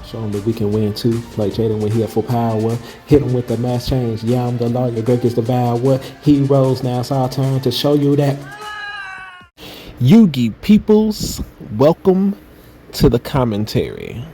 Show him that we can win too. Play Jaden when he at full power. Hit him with the mass change. Yeah, I'm the lawyer. Greg is the devour. Heroes, now it's our turn to show you that. Yugi peoples, welcome to the commentary.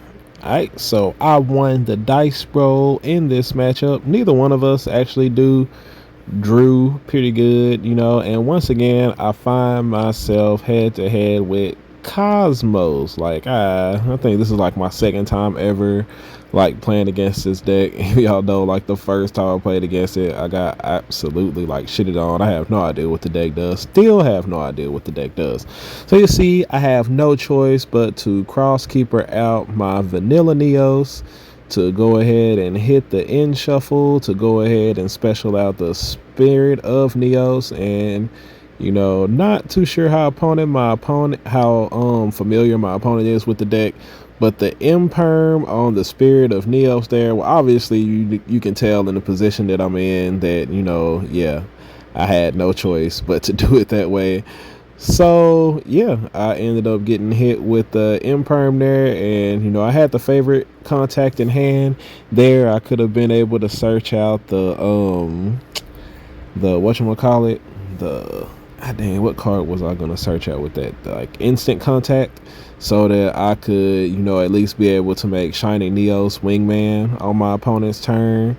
Alright, so I won the dice roll in this matchup. Neither one of us actually drew pretty good, and once again I find myself head to head with Kozmos. Like I think this is like my second time ever like playing against this deck. Y'all know, like the first time I played against it, I got absolutely like shitted on. I have no idea what the deck does. Still have no idea what the deck does. So you see, I have no choice but to cross keeper out my vanilla Neos, to go ahead and hit the end shuffle, to go ahead and special out the spirit of Neos, and not too sure how familiar my opponent is with the deck, but the imperm on the spirit of Neos there, well, obviously you can tell in the position that I'm in that yeah, I had no choice but to do it that way. So yeah, I ended up getting hit with the imperm there, and I had the favorite contact in hand there. I could have been able to search out the whatchamacallit, what card was I gonna search out with that, like instant contact, so that I could at least be able to make Shining Neos wingman on my opponent's turn.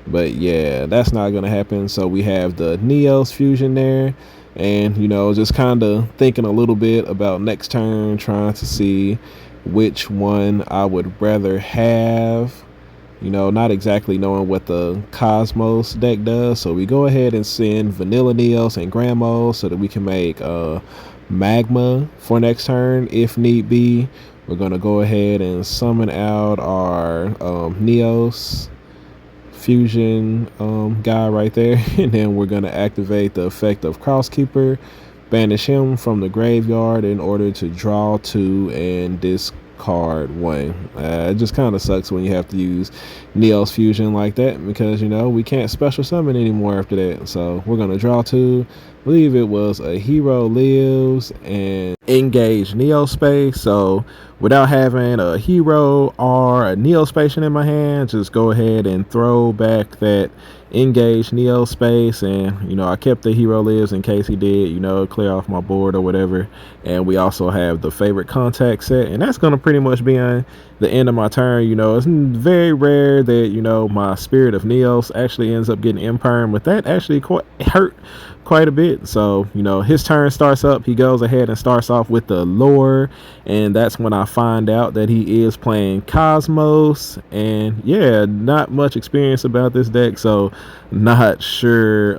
But yeah, that's not gonna happen. So we have the Neos fusion there, and just kind of thinking a little bit about next turn, trying to see which one I would rather have, not exactly knowing what the Kozmos deck does. So we go ahead and send vanilla Neos and Gramos so that we can make magma for next turn if need be. We're going to go ahead and summon out our Neos fusion guy right there, and then we're going to activate the effect of Crosskeeper, banish him from the graveyard in order to draw 2 and discard 1. It just kind of sucks when you have to use Neos fusion like that, because we can't special summon anymore after that. So we're going to draw 2. I believe it was a hero lives and engage Neo space. So without having a hero or a Neo space in my hand, just go ahead and throw back that engage Neo space, and I kept the hero lives in case he did clear off my board or whatever. And we also have the favorite contact set, and that's going to pretty much be on the end of my turn. It's very rare that my spirit of Neos actually ends up getting imperm, but that actually hurt quite a bit. So his turn starts up, he goes ahead and starts off with the lore, and that's when I find out that he is playing Kozmos. And yeah, not much experience about this deck, so not sure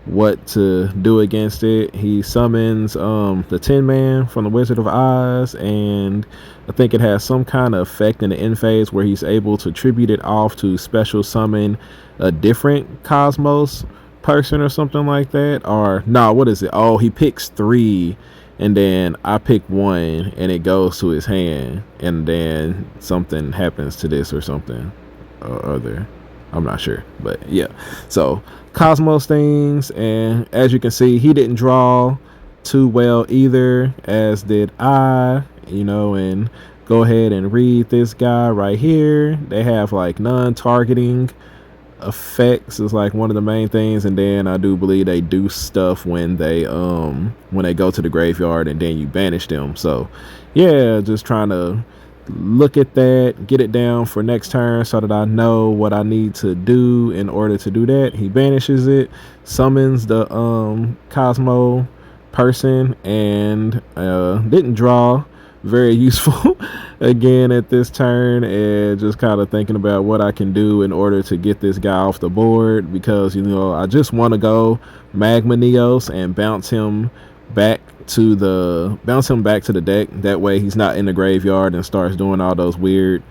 what to do against it. He summons the Tin Man from the Wizard of Oz, and I think it has some kind of effect in the end phase where he's able to tribute it off to special summon a different Kozmos person or something like that. Or no, what is it? Oh, he picks 3, and then I pick 1, and it goes to his hand, and then something happens to this or something or other. I'm not sure, but yeah. So Kozmos things, and as you can see, he didn't draw too well either, as did I. And go ahead and read this guy right here. They have like non-targeting effects is like one of the main things, and then I do believe they do stuff when they go to the graveyard and then you banish them. So yeah, just trying to look at that, get it down for next turn so that I know what I need to do in order to do that. He banishes it, summons the Cosmo person, and didn't draw. Very useful again at this turn, and just kind of thinking about what I can do in order to get this guy off the board, because I just want to go Magma Neos and bounce him back to the deck. That way he's not in the graveyard and starts doing all those weird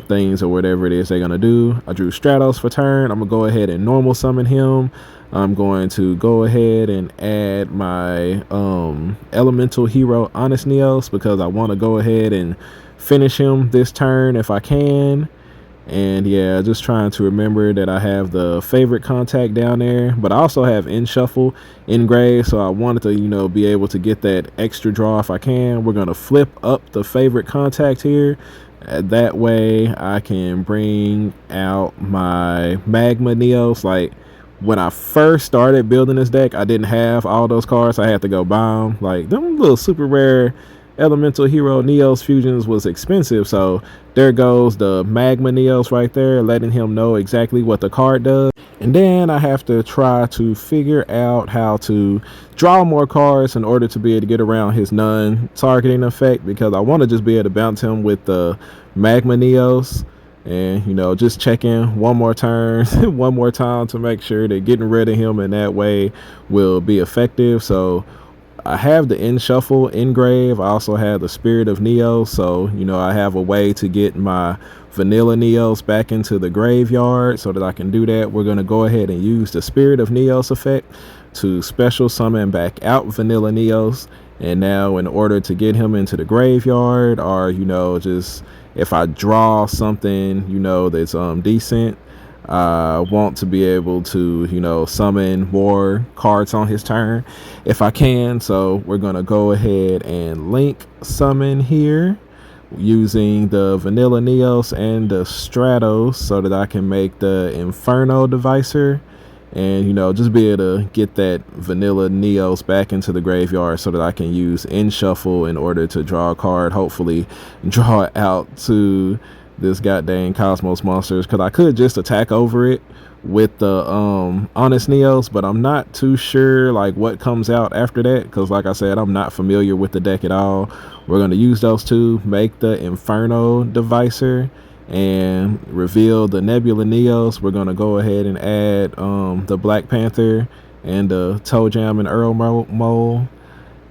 things or whatever it is they're gonna do. I drew Stratos for turn. I'm gonna go ahead and normal summon him. I'm going to go ahead and add my elemental hero Honest Neos, because I want to go ahead and finish him this turn if I can. And yeah, just trying to remember that I have the favorite contact down there, but I also have in shuffle engraved, so I wanted to be able to get that extra draw if I can. We're going to flip up the favorite contact here That way I can bring out my magma neos. Like when I first started building this deck, I didn't have all those cards. I had to go buy them. Like them little super rare elemental hero neos fusions was expensive, so there goes the magma neos right there, letting him know exactly what the card does. And then I have to try to figure out how to draw more cards in order to be able to get around his non-targeting effect, because I want to just be able to bounce him with the magma neos. And just checking one more turn one more time to make sure that getting rid of him in that way will be effective. So I have the In Shuffle engrave. I also have the Spirit of Neo. So, I have a way to get my vanilla Neos back into the graveyard. So that I can do that, we're going to go ahead and use the Spirit of Neos effect to special summon back out vanilla Neos. And now in order to get him into the graveyard, or, just if I draw something, that's decent, I want to be able to, summon more cards on his turn if I can. So we're going to go ahead and link summon here using the Vanilla Neos and the Stratos so that I can make the Inferno Devicer and, just be able to get that Vanilla Neos back into the graveyard so that I can use In Shuffle in order to draw a card, hopefully draw it out to this goddamn Kozmos monsters, because I could just attack over it with the Honest Neos, but I'm not too sure like what comes out after that, because like I said, I'm not familiar with the deck at all. We're going to use those two, make the Inferno Devicer, and reveal the Nebula Neos. We're going to go ahead and add the Black Panther and the Toe Jam and Earl Mole.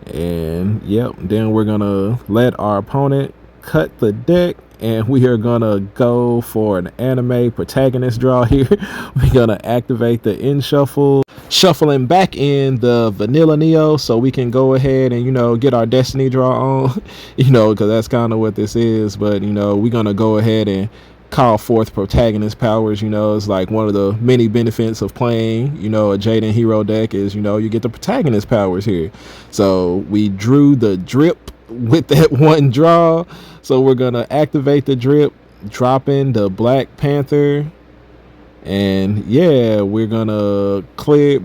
And yep, then we're going to let our opponent cut the deck, and we are gonna go for an anime protagonist draw here. We're gonna activate the In Shuffle, shuffling back in the Vanilla Neo so we can go ahead and get our Destiny draw on, because that's kind of what this is. But we're gonna go ahead and call forth protagonist powers. It's like one of the many benefits of playing a Jaden hero deck is you get the protagonist powers here. So we drew the drip with that one draw, so we're gonna activate the drip, dropping the Black Panther, and yeah, we're gonna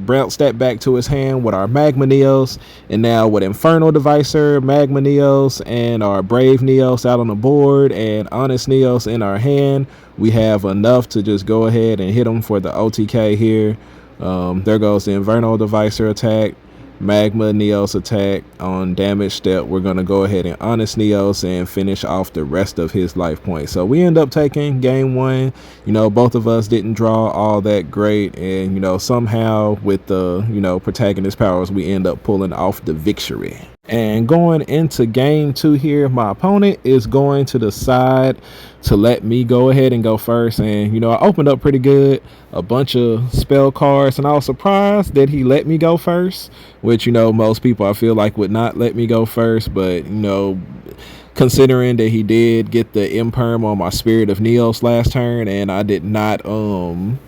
bounce that back to his hand with our Magma Neos. And now with Inferno Devicer, Magma Neos, and our Brave Neos out on the board and Honest Neos in our hand, we have enough to just go ahead and hit him for the OTK here. There goes the Inferno Devicer attack, Magma Neos attack. On damage step, we're going to go ahead and Honest Neos and finish off the rest of his life points. So we end up taking game one. Both of us didn't draw all that great, and somehow with the protagonist powers, we end up pulling off the victory. And going into game two here, my opponent is going to decide to let me go ahead and go first. And I opened up pretty good, a bunch of spell cards, and I was surprised that he let me go first, which most people I feel like would not let me go first. But considering that he did get the imperm on my Spirit of Neos last turn, and I did not Cosmo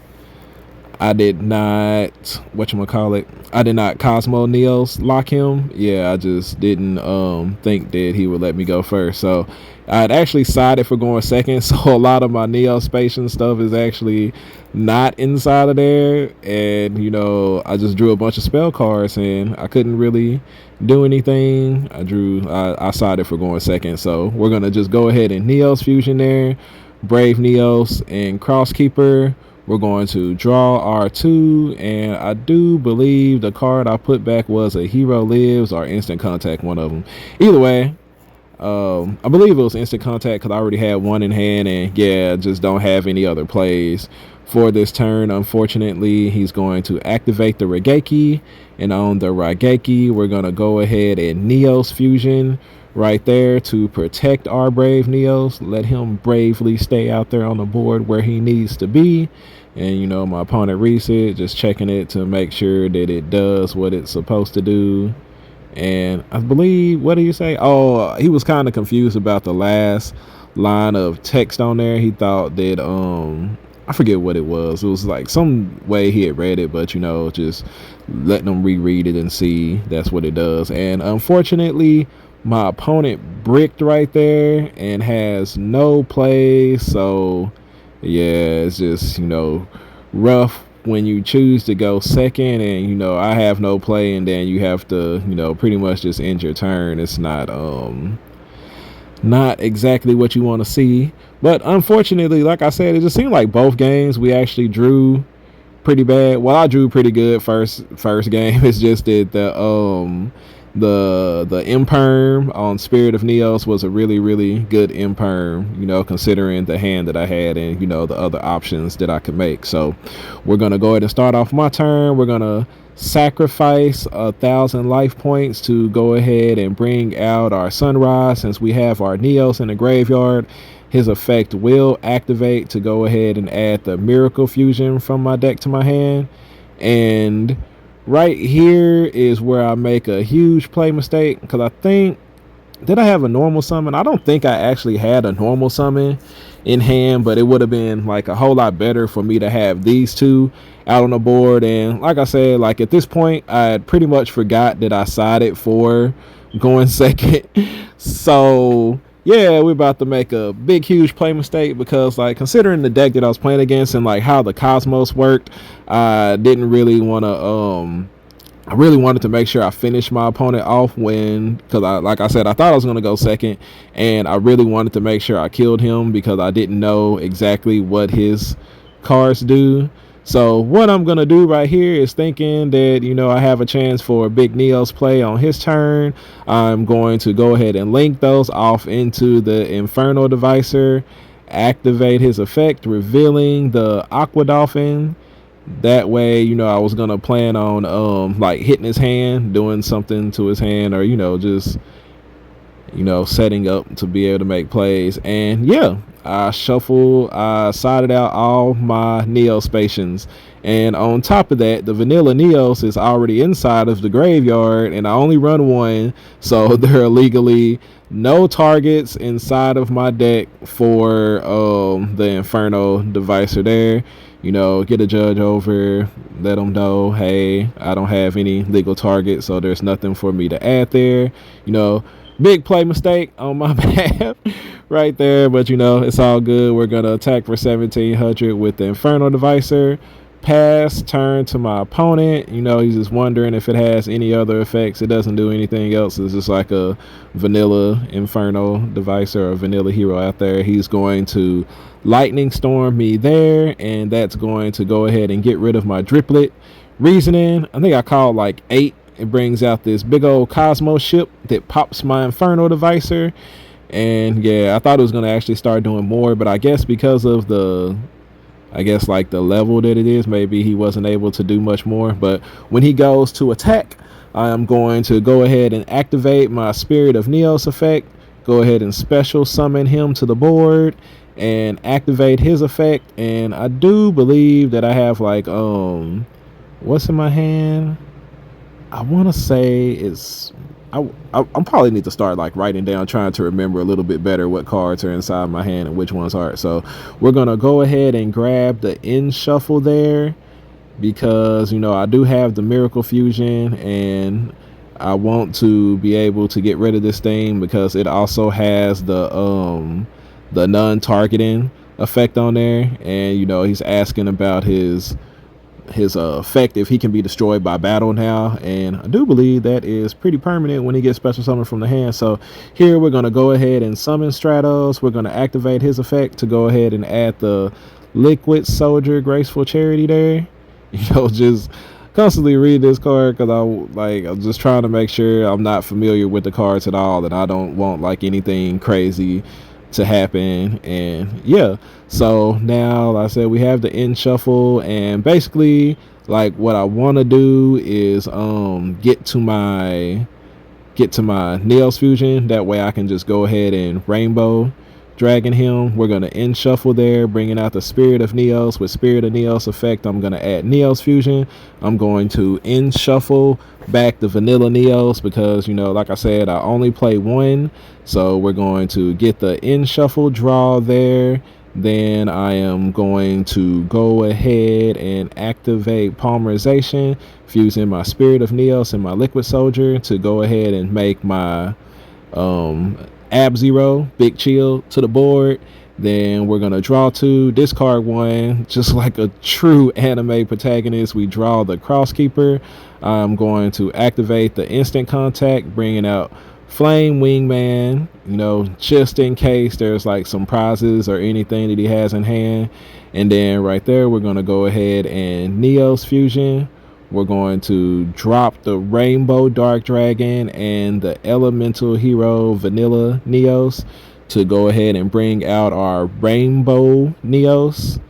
Neos lock him. Yeah, I just didn't think that he would let me go first. So I'd actually sided for going second, so a lot of my Neospatian stuff is actually not inside of there. And I just drew a bunch of spell cards and I couldn't really do anything. I sided for going second, so we're gonna just go ahead and Neos fusion there, Brave Neos and Crosskeeper. We're going to draw our two, and I do believe the card I put back was a Hero Lives or Instant Contact, one of them. Either way, I believe it was Instant Contact because I already had one in hand, and yeah, just don't have any other plays for this turn. Unfortunately, he's going to activate the Raigeki, and on the Raigeki, we're going to go ahead and Neos Fusion right there to protect our Brave Neos, let him bravely stay out there on the board where he needs to be. And my opponent reads it, just checking it to make sure that it does what it's supposed to do. And I believe, what do you say? Oh, he was kind of confused about the last line of text on there. He thought that I forget what it was. It was like some way he had read it, but just letting them reread it and see that's what it does. And unfortunately, My opponent bricked right there and has no play. So yeah, it's just, rough when you choose to go second and, I have no play, and then you have to, pretty much just end your turn. It's not exactly what you want to see. But unfortunately, like I said, it just seemed like both games we actually drew pretty bad. Well, I drew pretty good first game. It's just that the imperm on Spirit of Neos was a really, really good imperm, considering the hand that I had and, the other options that I could make. So we're going to go ahead and start off my turn. We're going to sacrifice 1,000 life points to go ahead and bring out our Sunrise. Since we have our Neos in the graveyard, his effect will activate to go ahead and add the Miracle Fusion from my deck to my hand. And right here is where I make a huge play mistake, because I think, did I have a normal summon? I don't think I actually had a normal summon in hand, but it would have been like a whole lot better for me to have these two out on the board. And like I said, like at this point, I had pretty much forgot that I sided for going second. So yeah, we're about to make a big, huge play mistake, because like considering the deck that I was playing against and like how the Kozmos worked, I didn't really want to I really wanted to make sure I finished my opponent off because like I said, I thought I was going to go second, and I really wanted to make sure I killed him because I didn't know exactly what his cards do. So what I'm going to do right here is, thinking that, I have a chance for a big Neos play on his turn, I'm going to go ahead and link those off into the Infernal Devicer, activate his effect, revealing the Aqua Dolphin. That way, I was gonna plan on like hitting his hand, doing something to his hand, or just setting up to be able to make plays. And yeah, I sided out all my Neospatians, and on top of that, the vanilla Neos is already inside of the graveyard, and I only run one, so there are legally no targets inside of my deck for the Inferno Devicer there. Get a judge over, let them know, hey, I don't have any legal targets, so there's nothing for me to add there. Big play mistake on my behalf right there, but it's all good. We're gonna attack for 1,700 with the Infernal Devicer. Pass turn to my opponent. He's just wondering if it has any other effects. It doesn't do anything else. It's just like a vanilla Infernal Devicer or vanilla hero out there. He's going to Lightning Storm me there, and that's going to go ahead and get rid of my Driplet. Reasoning, I think I called like 8. It brings out this big old Kozmos ship that pops my Infernal Devicer. And yeah, I thought it was going to actually start doing more, but I guess because of the level that it is, maybe he wasn't able to do much more. But when he goes to attack, I am going to go ahead and activate my Spirit of Neos effect, go ahead and special summon him to the board and activate his effect. And I do believe that I have like what's in my hand? I want to say it's I probably need to start like writing down, trying to remember a little bit better what cards are inside my hand and which ones aren't. So we're gonna go ahead and grab the end shuffle there, because I do have the Miracle Fusion, and I want to be able to get rid of this thing because it also has the non-targeting effect on there. And he's asking about his effect, if he can be destroyed by battle now, and I do believe that is pretty permanent when he gets special summon from the hand. So here we're going to go ahead and summon Stratos. We're going to activate his effect to go ahead and add the Liquid Soldier Graceful Charity there. Just constantly read this card because I'm just trying to make sure I'm not familiar with the cards at all, and I don't want like anything crazy to happen. And yeah, so now like I said, we have the end shuffle, and basically like what I want to do is get to my Neos Fusion. That way I can just go ahead and Rainbow Dragon him. We're going to end shuffle there, bringing out the Spirit of Neos. With Spirit of Neos effect, I'm going to add Neos Fusion. I'm going to end shuffle back the vanilla Neos because like I said, I only play one. So we're going to get the end shuffle draw there. Then I am going to go ahead and activate Polymerization, fusing my Spirit of Neos and my Liquid Soldier to go ahead and make my Ab Zero, Big Chill to the board. Then we're gonna draw 2, discard 1, just like a true anime protagonist. We draw the Crosskeeper. I'm going to activate the instant contact, bringing out Flame Wingman, you know, just in case there's like some prizes or anything that he has in hand. And then right there, we're gonna go ahead and Neos Fusion. We're going to drop the Rainbow Dark Dragon and the Elemental Hero Vanilla Neos to go ahead and bring out our Rainbow Neos.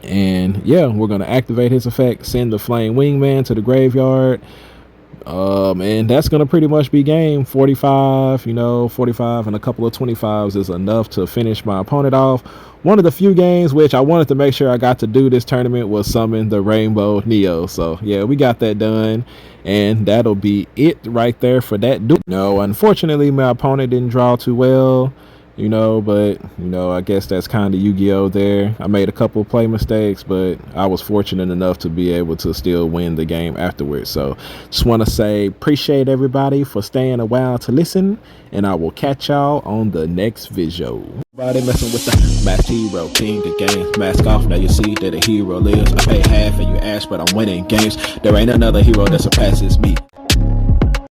And yeah, we're going to activate his effect, send the Flame Wingman to the graveyard. And that's going to pretty much be game. 45, you know, 45 and a couple of 25s is enough to finish my opponent off. One of the few games which I wanted to make sure I got to do this tournament was summon the Rainbow Neo. So yeah, we got that done, and that'll be it right there for that. No, unfortunately my opponent didn't draw too well, you know, but you know, I guess that's kind of Yu-Gi-Oh there. I made a couple play mistakes, but I was fortunate enough to be able to still win the game afterwards. So just want to say appreciate everybody for staying a while to listen, and I will catch y'all on the next video. Everybody messing with the masked hero, king the game, mask off, now you see that a hero lives. I pay half and you ask, but I'm winning games. There ain't another hero that surpasses me.